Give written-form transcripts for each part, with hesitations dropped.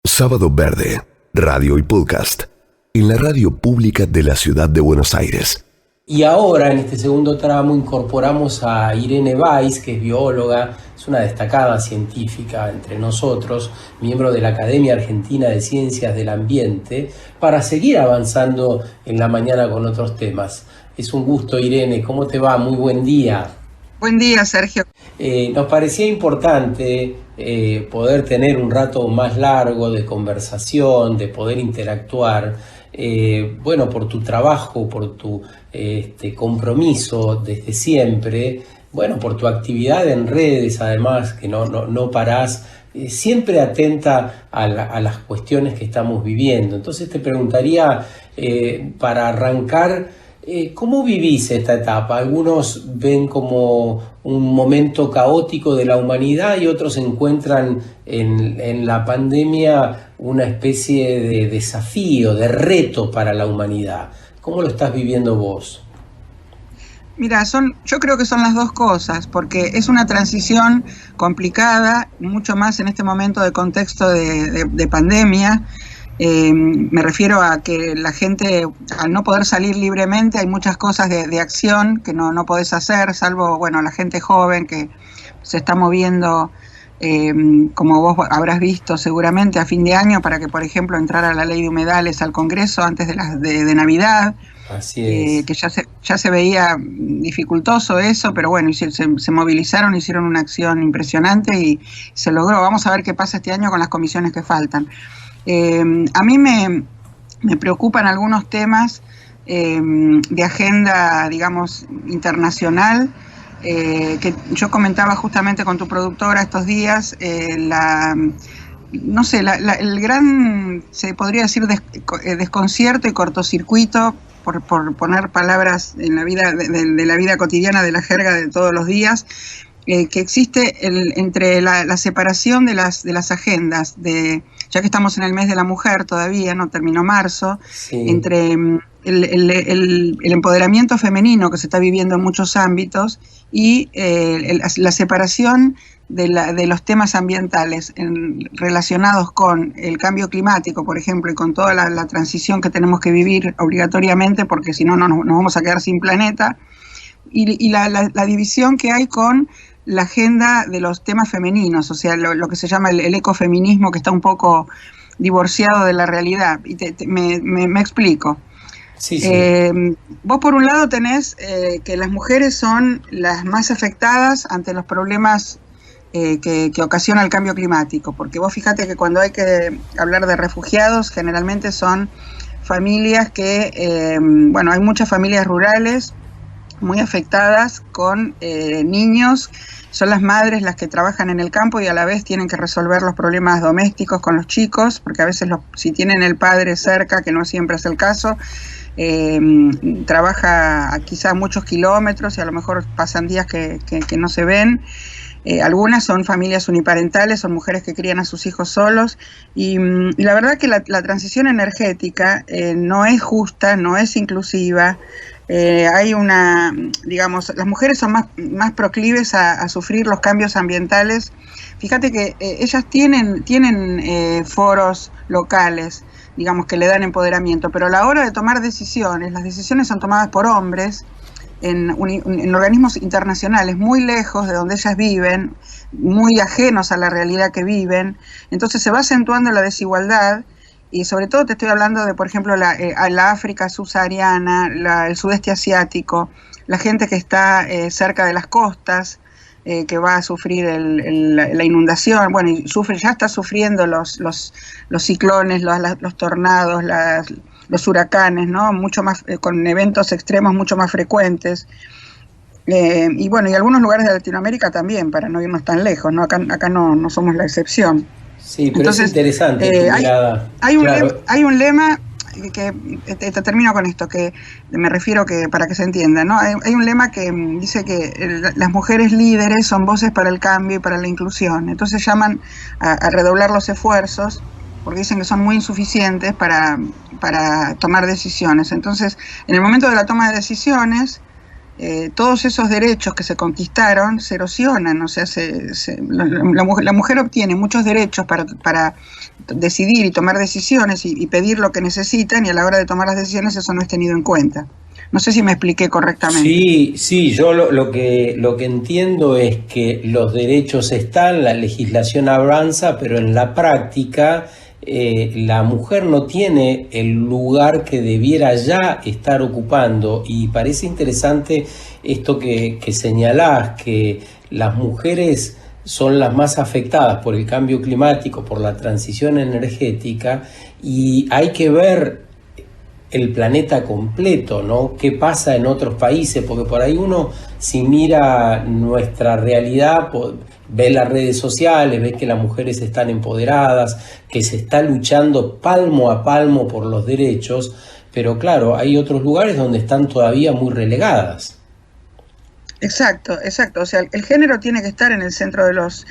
Sábado Verde, radio y podcast, en la radio pública de la ciudad de Buenos Aires. Y ahora, en este segundo tramo, incorporamos a Irene Weiss, que es bióloga, es una destacada científica entre nosotros, miembro de la Academia Argentina de Ciencias del Ambiente, para seguir avanzando en la mañana con otros temas. Es un gusto, Irene. ¿Cómo te va? Muy buen día. Buen día, Sergio. Nos parecía importante poder tener un rato más largo de conversación, de poder interactuar, por tu trabajo, por tu compromiso desde siempre, por tu actividad en redes, además, que no parás, siempre atenta a las cuestiones que estamos viviendo. Entonces te preguntaría, para arrancar, ¿cómo vivís esta etapa? Algunos ven como un momento caótico de la humanidad y otros encuentran en la pandemia una especie de desafío, de reto para la humanidad. ¿Cómo lo estás viviendo vos? Mira, yo creo que son las dos cosas, porque es una transición complicada, mucho más en este momento de contexto de pandemia. Me refiero a que la gente, al no poder salir libremente, hay muchas cosas de acción que no podés hacer, salvo, la gente joven que se está moviendo, como vos habrás visto seguramente, a fin de año, para que, por ejemplo, entrara la ley de humedales al Congreso antes de Navidad. Así es. Que ya se veía dificultoso eso, pero bueno, se movilizaron, hicieron una acción impresionante y se logró. Vamos a ver qué pasa este año con las comisiones que faltan. A mí me preocupan algunos temas de agenda, digamos, internacional, que yo comentaba justamente con tu productora estos días, el gran, se podría decir, desconcierto y cortocircuito, por poner palabras en la vida de la vida cotidiana, de la jerga de todos los días, que existe entre la separación de las agendas, ya que estamos en el mes de la mujer todavía, no terminó marzo, sí, entre el empoderamiento femenino que se está viviendo en muchos ámbitos y la separación de los temas ambientales relacionados con el cambio climático, por ejemplo, y con toda la transición que tenemos que vivir obligatoriamente, porque si no nos vamos a quedar sin planeta, y la división que hay con la agenda de los temas femeninos, o sea, lo que se llama el ecofeminismo, que está un poco divorciado de la realidad. Y me explico. Sí, sí. Vos por un lado tenés que las mujeres son las más afectadas ante los problemas que ocasiona el cambio climático, porque vos fíjate que cuando hay que hablar de refugiados, generalmente son familias que, hay muchas familias rurales muy afectadas con niños. Son las madres las que trabajan en el campo y a la vez tienen que resolver los problemas domésticos con los chicos, porque a veces si tienen el padre cerca, que no siempre es el caso, trabaja quizás muchos kilómetros y a lo mejor pasan días que no se ven. Algunas son familias uniparentales, son mujeres que crían a sus hijos solos, y la verdad que la transición energética no es justa, no es inclusiva. Hay las mujeres son más proclives a sufrir los cambios ambientales. Fíjate que ellas tienen foros locales, digamos, que le dan empoderamiento, pero a la hora de tomar decisiones, las decisiones son tomadas por hombres en organismos internacionales muy lejos de donde ellas viven, muy ajenos a la realidad que viven. Entonces se va acentuando la desigualdad. Y sobre todo te estoy hablando de, por ejemplo, la África subsahariana, el sudeste asiático, la gente que está cerca de las costas, que va a sufrir la inundación, y ya está sufriendo los ciclones, los tornados, los huracanes, ¿no? Mucho más, con eventos extremos mucho más frecuentes. Y algunos lugares de Latinoamérica también, para no irnos tan lejos, ¿no? Acá no somos la excepción. Sí, pero entonces, es interesante tu mirada. Hay un lema que te termino con esto, que me refiero que para que se entienda, ¿no? Hay un lema que dice que las mujeres líderes son voces para el cambio y para la inclusión. Entonces llaman a redoblar los esfuerzos, porque dicen que son muy insuficientes para tomar decisiones. Entonces, en el momento de la toma de decisiones, todos esos derechos que se conquistaron se erosionan, o sea, la mujer obtiene muchos derechos para decidir y tomar decisiones y pedir lo que necesitan, y a la hora de tomar las decisiones eso no es tenido en cuenta. No sé si me expliqué correctamente. Sí, yo lo que entiendo es que los derechos están, la legislación avanza, pero en la práctica la mujer no tiene el lugar que debiera ya estar ocupando, y parece interesante esto que señalás, que las mujeres son las más afectadas por el cambio climático, por la transición energética, y hay que ver el planeta completo, ¿no? ¿Qué pasa en otros países? Porque por ahí uno, si mira nuestra realidad, ve las redes sociales, ve que las mujeres están empoderadas, que se está luchando palmo a palmo por los derechos, pero claro, hay otros lugares donde están todavía muy relegadas. Exacto. O sea, el género tiene que estar en el centro de los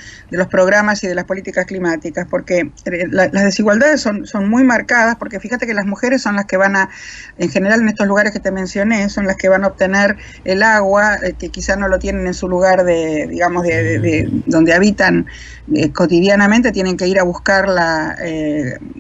programas y de las políticas climáticas, porque las desigualdades son muy marcadas, porque fíjate que las mujeres son las que van en general en estos lugares que te mencioné, son las que van a obtener el agua, que quizá no lo tienen en su lugar de donde habitan cotidianamente, tienen que ir a buscarla,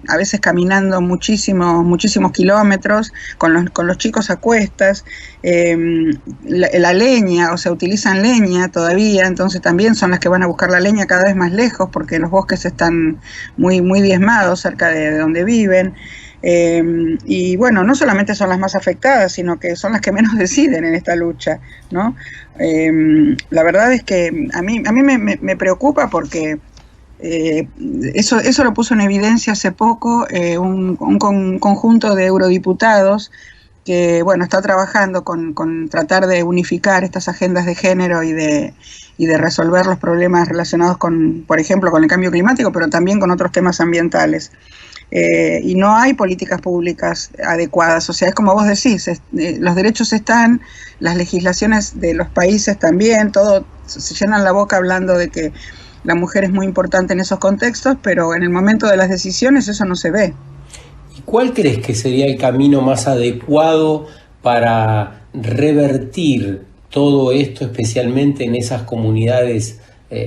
a veces caminando muchísimos kilómetros, con los chicos a cuestas, la leña, o sea, utilizan leña todavía, entonces también son las que van a buscar la leña cada vez más lejos, porque los bosques están muy diezmados cerca de donde viven. Y bueno, no solamente son las más afectadas, sino que son las que menos deciden en esta lucha, ¿no? La verdad es que a mí me preocupa, porque eso lo puso en evidencia hace poco un conjunto de eurodiputados que, bueno, está trabajando con tratar de unificar estas agendas de género y de resolver los problemas relacionados con, por ejemplo, con el cambio climático, pero también con otros temas ambientales. Y no hay políticas públicas adecuadas, o sea, es como vos decís, los derechos están, las legislaciones de los países también, todo se llenan la boca hablando de que la mujer es muy importante en esos contextos, pero en el momento de las decisiones eso no se ve. ¿Y cuál crees que sería el camino más adecuado para revertir todo esto, especialmente en esas comunidades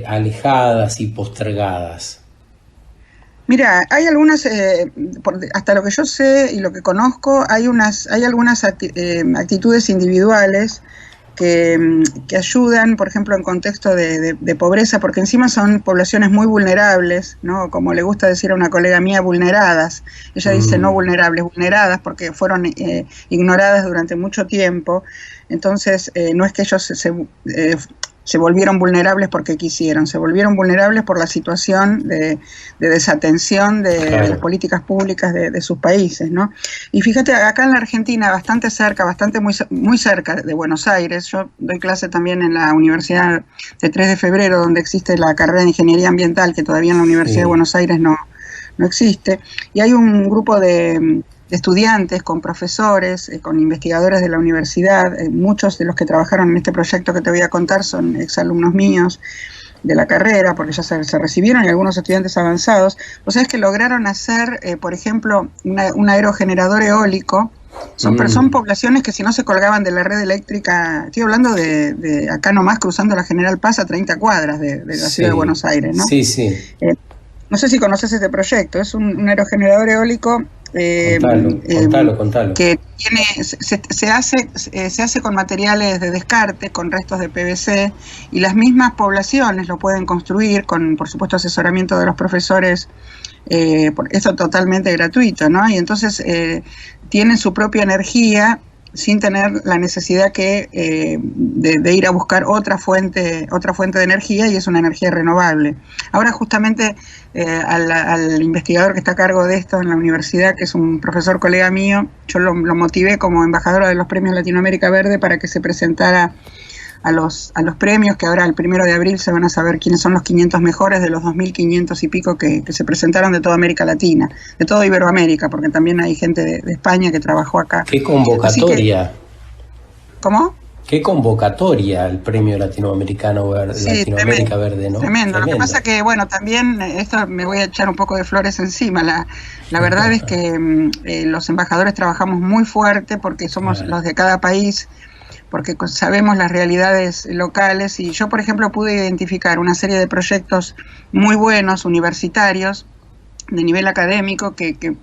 alejadas y postergadas? Mira, hay algunas, hasta lo que yo sé y lo que conozco, hay algunas actitudes individuales que ayudan, por ejemplo, en contexto de pobreza, porque encima son poblaciones muy vulnerables, ¿no? Como le gusta decir a una colega mía, vulneradas. Ella dice no vulnerables, vulneradas, porque fueron ignoradas durante mucho tiempo. Entonces, no es que ellos se volvieron vulnerables porque quisieron, se volvieron vulnerables por la situación de desatención de las políticas públicas de sus países, ¿no? Y fíjate, acá en la Argentina, bastante cerca, muy cerca de Buenos Aires, yo doy clase también en la Universidad de 3 de Febrero, donde existe la carrera de Ingeniería Ambiental, que todavía en la Universidad de Buenos Aires no existe, y hay un grupo de estudiantes, con profesores, con investigadores de la universidad. Muchos de los que trabajaron en este proyecto que te voy a contar son exalumnos míos de la carrera, porque ya se recibieron, y algunos estudiantes avanzados. O sea, es que lograron hacer, por ejemplo, un aerogenerador eólico. Son poblaciones que si no se colgaban de la red eléctrica, estoy hablando de acá nomás, cruzando la General Paz a 30 cuadras de la ciudad de Buenos Aires, ¿no? Sí. No sé si conoces este proyecto, es un aerogenerador eólico contalo. Que se hace con materiales de descarte, con restos de PVC, y las mismas poblaciones lo pueden construir con, por supuesto, asesoramiento de los profesores, eso totalmente gratuito, ¿no? Y entonces tienen su propia energía sin tener la necesidad de ir a buscar otra fuente de energía, y es una energía renovable. Ahora justamente al investigador que está a cargo de esto en la universidad, que es un profesor colega mío, yo lo motivé como embajadora de los premios Latinoamérica Verde para que se presentara a los premios, que ahora el 1 de abril se van a saber quiénes son los 500 mejores de los 2.500 y pico que se presentaron de toda América Latina, de toda Iberoamérica, porque también hay gente de España que trabajó acá. ¡Qué convocatoria! ¿Cómo? ¡Qué convocatoria el premio latinoamericano verde, sí, Latinoamérica Verde, ¿no? Tremendo. Lo que pasa que, bueno, también esto me voy a echar un poco de flores encima. La verdad es que los embajadores trabajamos muy fuerte, porque somos los de cada país, porque sabemos las realidades locales y yo, por ejemplo, pude identificar una serie de proyectos muy buenos, universitarios, de nivel académico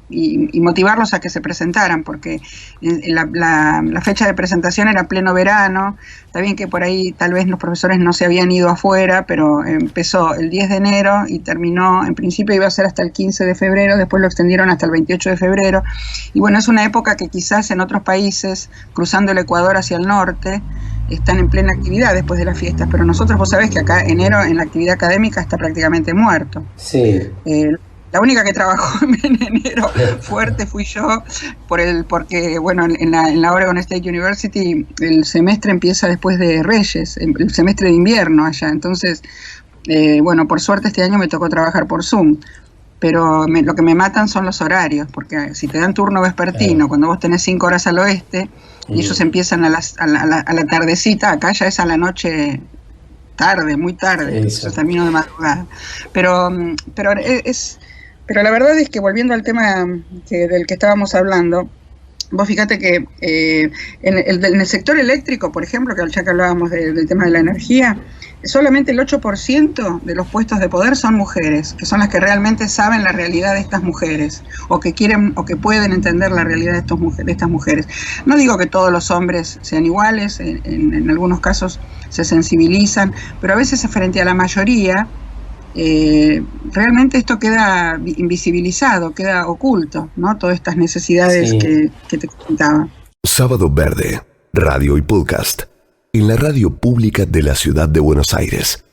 y motivarlos a que se presentaran, porque la fecha de presentación era pleno verano. Está bien que por ahí tal vez los profesores no se habían ido afuera, pero empezó el 10 de enero y terminó, en principio iba a ser hasta el 15 de febrero, después lo extendieron hasta el 28 de febrero. Y bueno, es una época que quizás en otros países, cruzando el Ecuador hacia el norte, están en plena actividad después de las fiestas, pero nosotros, vos sabés que acá enero en la actividad académica está prácticamente muerto. Sí. La única que trabajó en enero fuerte fui yo, porque bueno, en la Oregon State University el semestre empieza después de Reyes, el semestre de invierno allá. Entonces, bueno, por suerte este año me tocó trabajar por Zoom, pero lo que me matan son los horarios, porque si te dan turno vespertino, cuando vos tenés 5 horas al oeste, y ellos empiezan a la tardecita, acá ya es a la noche tarde, muy tarde, yo termino de madrugada. Pero la verdad es que, volviendo al tema del que estábamos hablando, vos fíjate que en el sector eléctrico, por ejemplo, que ya que hablábamos del tema de la energía, solamente el 8% de los puestos de poder son mujeres, que son las que realmente saben la realidad de estas mujeres, o que quieren o que pueden entender la realidad de estas mujeres. No digo que todos los hombres sean iguales, en algunos casos se sensibilizan, pero a veces frente a la mayoría, realmente esto queda invisibilizado, queda oculto, ¿no? Todas estas necesidades que te comentaba. Sábado Verde, radio y podcast, en la radio pública de la ciudad de Buenos Aires.